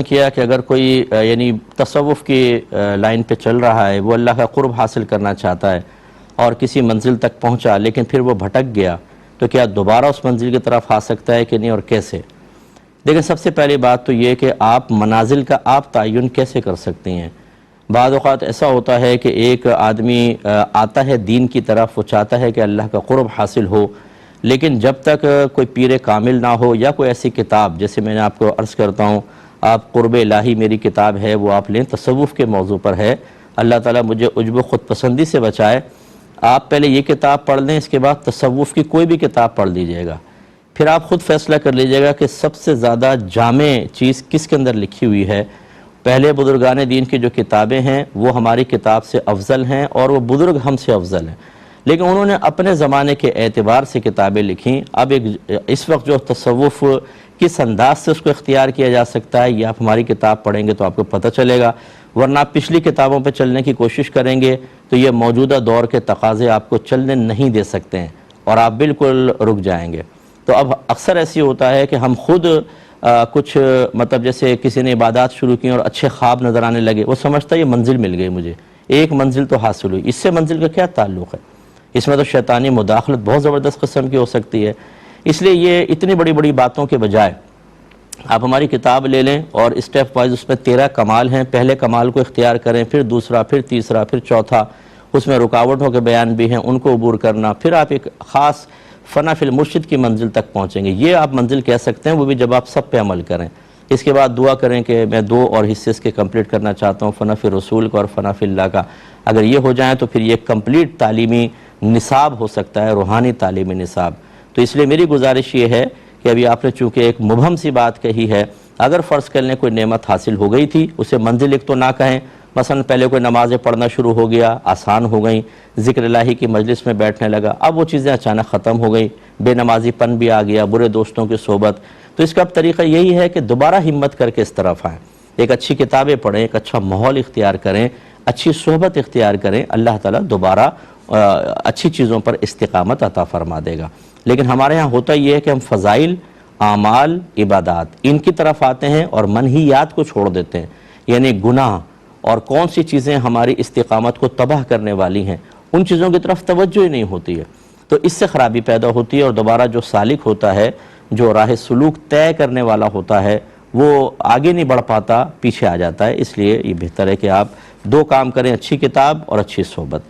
بیان کیا کہ اگر کوئی یعنی تصوف کی لائن پہ چل رہا ہے، وہ اللہ کا قرب حاصل کرنا چاہتا ہے اور کسی منزل تک پہنچا لیکن پھر وہ بھٹک گیا، تو کیا دوبارہ اس منزل کی طرف آ سکتا ہے کہ نہیں، اور کیسے؟ دیکھیں، سب سے پہلی بات تو یہ کہ آپ منازل کا آپ تعین کیسے کر سکتے ہیں؟ بعض اوقات ایسا ہوتا ہے کہ ایک آدمی آتا ہے دین کی طرف، وہ چاہتا ہے کہ اللہ کا قرب حاصل ہو، لیکن جب تک کوئی پیر کامل نہ ہو یا کوئی ایسی کتاب، جیسے میں نے آپ کو عرض کرتا ہوں، آپ قرب الہی میری کتاب ہے وہ آپ لیں، تصوف کے موضوع پر ہے، اللہ تعالیٰ مجھے عجب و خود پسندی سے بچائے۔ آپ پہلے یہ کتاب پڑھ لیں، اس کے بعد تصوف کی کوئی بھی کتاب پڑھ لیجئے گا، پھر آپ خود فیصلہ کر لیجئے گا کہ سب سے زیادہ جامع چیز کس کے اندر لکھی ہوئی ہے۔ پہلے بزرگان دین کی جو کتابیں ہیں وہ ہماری کتاب سے افضل ہیں، اور وہ بزرگ ہم سے افضل ہیں، لیکن انہوں نے اپنے زمانے کے اعتبار سے کتابیں لکھیں۔ اب اس وقت جو تصوف کس انداز سے اس کو اختیار کیا جا سکتا ہے، یہ آپ ہماری کتاب پڑھیں گے تو آپ کو پتہ چلے گا، ورنہ آپ پچھلی کتابوں پہ چلنے کی کوشش کریں گے تو یہ موجودہ دور کے تقاضے آپ کو چلنے نہیں دے سکتے ہیں، اور آپ بالکل رک جائیں گے۔ تو اب اکثر ایسی ہوتا ہے کہ ہم خود کچھ مطلب جیسے کسی نے عبادات شروع کی اور اچھے خواب نظر آنے لگے، وہ سمجھتا ہے یہ منزل مل گئی مجھے، ایک منزل تو حاصل ہوئی، اس سے منزل کا کیا تعلق ہے؟ اس میں تو شیطانی مداخلت بہت زبردست قسم کی ہو سکتی ہے۔ اس لیے یہ اتنی بڑی بڑی باتوں کے بجائے آپ ہماری کتاب لے لیں اور اسٹیپ وائز اس میں 13 کمال ہیں، پہلے کمال کو اختیار کریں، پھر دوسرا، پھر تیسرا، پھر چوتھا، اس میں رکاوٹوں کے بیان بھی ہیں، ان کو عبور کرنا، پھر آپ ایک خاص فنا فی المرشد کی منزل تک پہنچیں گے۔ یہ آپ منزل کہہ سکتے ہیں، وہ بھی جب آپ سب پہ عمل کریں۔ اس کے بعد دعا کریں کہ میں 2 اور حصے اس کے کمپلیٹ کرنا چاہتا ہوں، فنا فی رسول کا اور فنا فی اللہ کا۔ اگر یہ ہو جائیں تو پھر یہ کمپلیٹ تعلیمی نصاب ہو سکتا ہے، روحانی تعلیمی نصاب۔ تو اس لیے میری گزارش یہ ہے کہ ابھی آپ نے چونکہ ایک مبہم سی بات کہی ہے، اگر فرض کر لیں کوئی نعمت حاصل ہو گئی تھی، اسے منزل ایک تو نہ کہیں، مثلا پہلے کوئی نمازیں پڑھنا شروع ہو گیا، آسان ہو گئیں، ذکر الہی کی مجلس میں بیٹھنے لگا، اب وہ چیزیں اچانک ختم ہو گئیں، بے نمازی پن بھی آ گیا، برے دوستوں کی صحبت، تو اس کا اب طریقہ یہی ہے کہ دوبارہ ہمت کر کے اس طرف آئیں، ایک اچھی کتابیں پڑھیں، ایک اچھا ماحول اختیار کریں، اچھی صحبت اختیار کریں، اللہ تعالیٰ دوبارہ اچھی چیزوں پر استقامت عطا فرما دے گا۔ لیکن ہمارے ہاں ہوتا یہ ہے کہ ہم فضائل، اعمال، عبادات ان کی طرف آتے ہیں اور منہیات کو چھوڑ دیتے ہیں، یعنی گناہ اور کون سی چیزیں ہماری استقامت کو تباہ کرنے والی ہیں، ان چیزوں کی طرف توجہ ہی نہیں ہوتی ہے، تو اس سے خرابی پیدا ہوتی ہے، اور دوبارہ جو سالک ہوتا ہے، جو راہ سلوک طے کرنے والا ہوتا ہے، وہ آگے نہیں بڑھ پاتا، پیچھے آ جاتا ہے۔ اس لیے یہ بہتر ہے کہ آپ 2 کام کریں، اچھی کتاب اور اچھی صحبت۔